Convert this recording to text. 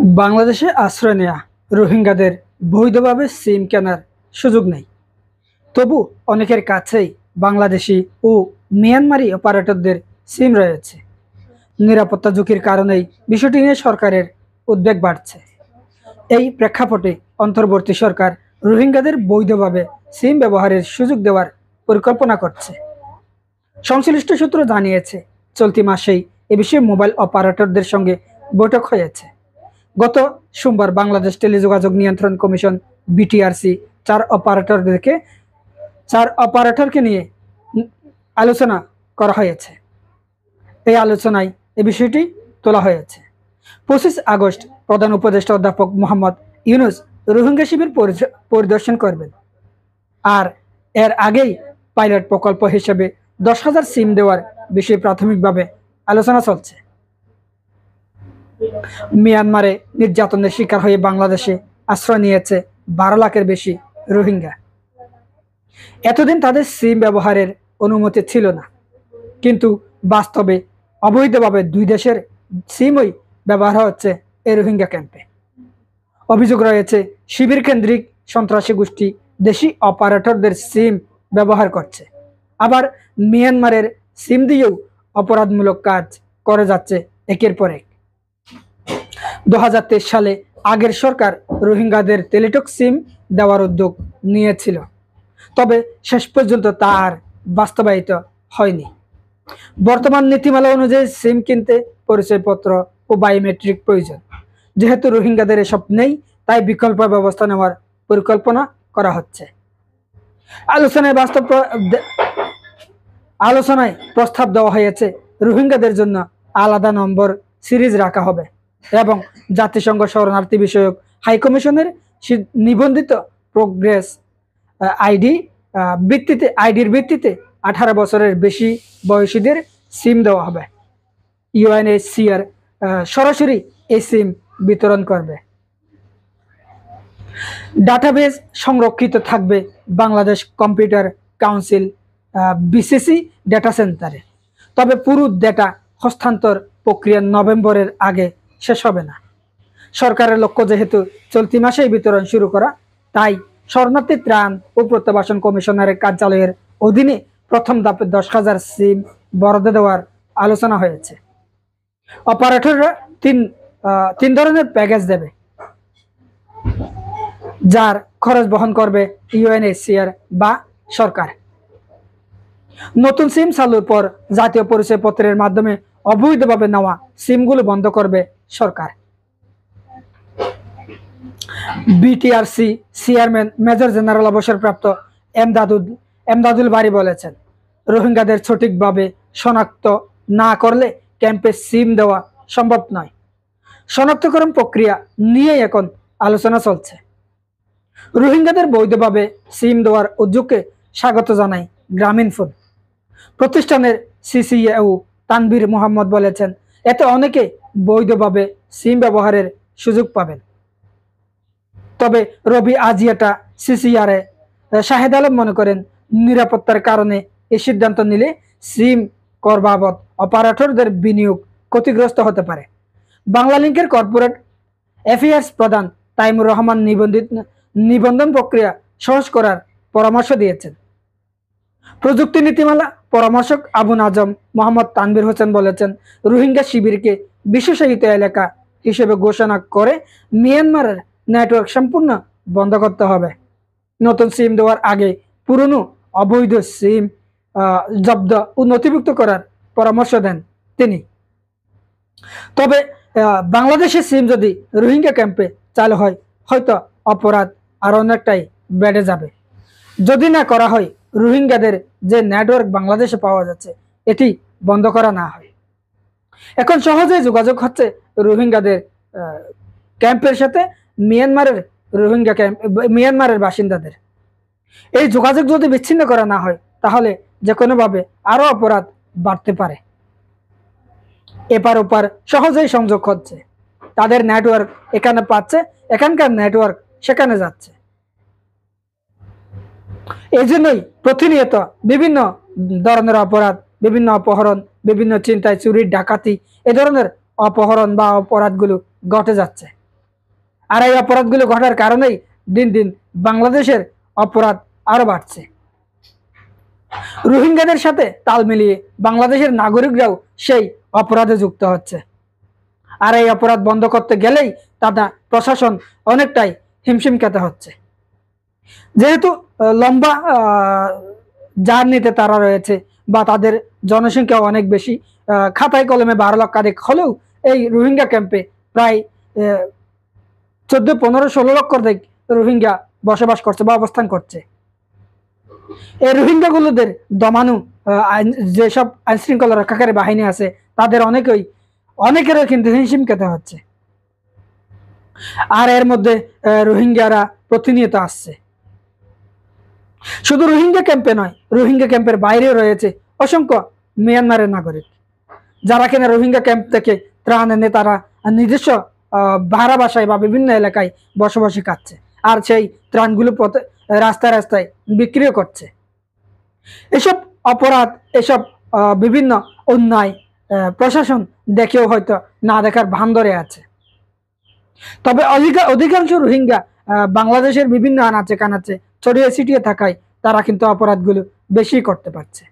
বাংলাদেশে আশ্রয় নেয়া রোহিঙ্গাদের বৈধভাবে সিম কেনার সুযোগ নেই। তবু অনেকের কাছেই বাংলাদেশি ও মিয়ানমারি অপারেটরদের সিম রয়েছে। নিরাপত্তা ঝুঁকির কারণেই বিষয়টি নিয়ে সরকারের উদ্বেগ বাড়ছে। এই প্রেক্ষাপটে অন্তর্বর্তী সরকার রোহিঙ্গাদের বৈধভাবে সিম ব্যবহারের সুযোগ দেওয়ার পরিকল্পনা করছে। সংশ্লিষ্ট সূত্র জানিয়েছে, চলতি মাসেই এ বিষয়ে মোবাইল অপারেটরদের সঙ্গে বৈঠক হয়েছে। গত সোমবার বাংলাদেশ টেলিযোগাযোগ নিয়ন্ত্রণ কমিশন বিটিআরসি চার অপারেটরকে নিয়ে আলোচনা করা হয়েছে। এই আলোচনায় এই বিষয়টি তোলা হয়েছে। 25 আগস্ট প্রধান উপদেষ্টা অধ্যাপক মোহাম্মদ ইউনূস রোহিঙ্গা শিবির পরিদর্শন করবেন। আর এর আগেই পাইলট প্রকল্প হিসেবে 10,000 সিম দেওয়ার বিষয়ে প্রাথমিকভাবে আলোচনা চলছে। মিয়ানমারে নির্যাতনের শিকার হয়ে বাংলাদেশে আশ্রয় নিয়েছে 12 লাখের বেশি রোহিঙ্গা। এতদিন তাদের সিম ব্যবহারের অনুমতি ছিল না, কিন্তু বাস্তবে অবৈধভাবে দুই দেশের সিমই ব্যবহার হচ্ছে এই রোহিঙ্গা ক্যাম্পে। অভিযোগ রয়েছে, শিবির কেন্দ্রিক সন্ত্রাসী গোষ্ঠী দেশি অপারেটরদের সিম ব্যবহার করছে, আবার মিয়ানমারের সিম দিয়েও অপরাধমূলক কাজ করে যাচ্ছে একের পর এক। 2023 সালে আগের সরকার রোহিঙ্গাদের টেলিটক সিম দেওয়ার উদ্যোগ নিয়েছিল, তবে শেষ পর্যন্ত তা আর বাস্তবায়িত হয়নি। বর্তমান নীতিমালা অনুযায়ী সিম কিনতে পরিচয়পত্র ও বায়োমেট্রিক প্রয়োজন। যেহেতু রোহিঙ্গাদের এসব নেই, তাই বিকল্প ব্যবস্থা নেওয়ার পরিকল্পনা করা হচ্ছে। আলোচনায় প্রস্তাব দেওয়া হয়েছে, রোহিঙ্গাদের জন্য আলাদা নম্বর সিরিজ রাখা হবে এবং জাতিসংঘ শরণার্থী বিষয়ক হাইকমিশনের নিবন্ধিত প্রোগ্রেস আইডির ভিত্তিতে 18 বছরের বেশি বয়সীদের সিম দেওয়া হবে। ইউএনএইচসিআর সরাসরি এই সিম বিতরণ করবে। ডাটাবেজ সংরক্ষিত থাকবে Bangladesh computer council BCC data সেন্টারে। তবে পুরো ডেটা হস্তান্তর প্রক্রিয়া নভেম্বরের আগে শেষ হবে না। সরকারের লক্ষ্য যেহেতু চলতি মাসেই বিতরণ শুরু করা, তাই শরণার্থী ত্রাণ ও প্রত্যাবাসন কমিশনারের কার্যালয়ের অধীনে প্রথম ধাপে 10,000 সিম বরাদ্দ দেওয়ার আলোচনা হয়েছে। অপারেটররা তিন ধরনের প্যাকেজ দেবে, যার খরচ বহন করবে ইউএনএইচসিআর বা সরকার। নতুন সিম চালুর পর জাতীয় পরিচয়পত্রের মাধ্যমে অবৈধভাবে নেওয়া সিমগুলো বন্ধ করবে সরকার। বিটিআরসি চেয়ারম্যান মেজর জেনারেল অবসরপ্রাপ্ত এমদাদুল বারী বলেছেন, রোহিঙ্গাদের সঠিকভাবে শনাক্ত না করলে ক্যাম্পে সিম দেওয়া সম্ভব নয়। শনাক্তকরণ প্রক্রিয়া নিয়ে এখন আলোচনা চলছে। রোহিঙ্গাদের বৈধভাবে সিম দেওয়ার উদ্যোগকে স্বাগত জানায় গ্রামীণফোন প্রতিষ্ঠানের সিসিএও তানভীর মোহাম্মদ বলেছেন, এতে অনেকে বৈধভাবে সিম ব্যবহারের সুযোগ পাবেন। তবে রবি আজিয়াটা সিসিআরে শাহেদ আলম মনে করেন, নিরাপত্তার কারণে এই সিদ্ধান্ত নিলে সিম কর বাবদ অপারেটরদের বিনিয়োগ ক্ষতিগ্রস্ত হতে পারে। বাংলালিংকের কর্পোরেট অ্যাফেয়ার্স প্রধান তাইমুর রহমান নিবন্ধন প্রক্রিয়া সহজ করার পরামর্শ দিয়েছেন। প্রযুক্তি নীতিমালা পরামর্শক আবু নাজম মোহাম্মদ তানভীর হোসেন বলেছেন, রোহিঙ্গা শিবিরকে বিশেষায়িত এলাকা হিসেবে ঘোষণা করে মিয়ানমারের নেটওয়ার্ক সম্পূর্ণ বন্ধ করতে হবে। নতুন সিম দেওয়ার আগে পুরনো অবৈধ সিম জব্দ ও নথিভুক্ত করার পরামর্শ দেন তিনি। তবে বাংলাদেশের সিম যদি রোহিঙ্গা ক্যাম্পে চালু হয়, হয়তো অপরাধ আর অনেকটাই বেড়ে যাবে। যদি না করা হয়, রোহিঙ্গাদের যে নেটওয়ার্ক বাংলাদেশে পাওয়া যাচ্ছে, এটি বন্ধ করা না হয়। এখন সহজেই যোগাযোগ হচ্ছে রোহিঙ্গাদের ক্যাম্পের সাথে মিয়ানমারের বাসিন্দাদের। এই যোগাযোগ যদি বিচ্ছিন্ন করা না হয়, তাহলে যে কোনোভাবে আরো অপরাধ বাড়তে পারে। এপার ওপার সহজেই সংযোগ হচ্ছে, তাদের নেটওয়ার্ক এখানে পাচ্ছে, এখানকার নেটওয়ার্ক সেখানে যাচ্ছে। এই জন্যই প্রতিনিয়ত বিভিন্ন ধরনের অপরাধ, বিভিন্ন অপহরণ, বিভিন্ন চিন্তায় চুরি ডাকাতি, এ ধরনের অপহরণ বা অপরাধগুলো ঘটে যাচ্ছে। আর এই অপরাধগুলো ঘটার কারণেই দিন দিন বাংলাদেশের অপরাধ আরো বাড়ছে। রোহিঙ্গাদের সাথে তাল মিলিয়ে বাংলাদেশের নাগরিকরাও সেই অপরাধে যুক্ত হচ্ছে। আর এই অপরাধ বন্ধ করতে গেলেই তারা প্রশাসন অনেকটাই হিমশিম খেতে হচ্ছে। যেহেতু লম্বা জার্নিতে তারা রয়েছে বা তাদের জনসংখ্যা অনেক বেশি, খাতায় কলমে 12 লক্ষাধিক হলেও এই রোহিঙ্গা ক্যাম্পে প্রায় 14, 15, 16 লক্ষ রোহিঙ্গা বসবাস করছে বা অবস্থান করছে। এই রোহিঙ্গাগুলোদের দমানো যেসব আইন শৃঙ্খলা রক্ষাকারী বাহিনী আছে তাদের অনেকেরও কিন্তু হিমশিম খেতে হচ্ছে। আর এর মধ্যে রোহিঙ্গারা প্রতিনিয়ত আসছে। শুধু রোহিঙ্গা ক্যাম্পে নয়, রোহিঙ্গা ক্যাম্পের বাইরেও রয়েছে অসংখ্য মিয়ানমারের নাগরিক, যারা কিনা রোহিঙ্গা ক্যাম্প থেকে ত্রাণ এনে তারা নিজস্ব ভাড়া বাসায় বা বিভিন্ন এলাকায় বসবাসী খাচ্ছে, আর সেই ত্রাণগুলো রাস্তায় রাস্তায় বিক্রিও করছে। এসব অপরাধ, এসব বিভিন্ন অন্যায় প্রশাসন দেখেও হয়তো না দেখার ভান ধরে আছে। তবে অধিকাংশ রোহিঙ্গা বাংলাদেশের বিভিন্ন আনাচে কানাচে ছড়িয়ে ছিটিয়ে থাকায় তারা কিন্তু অপরাধগুলো বেশি করতে পারছে।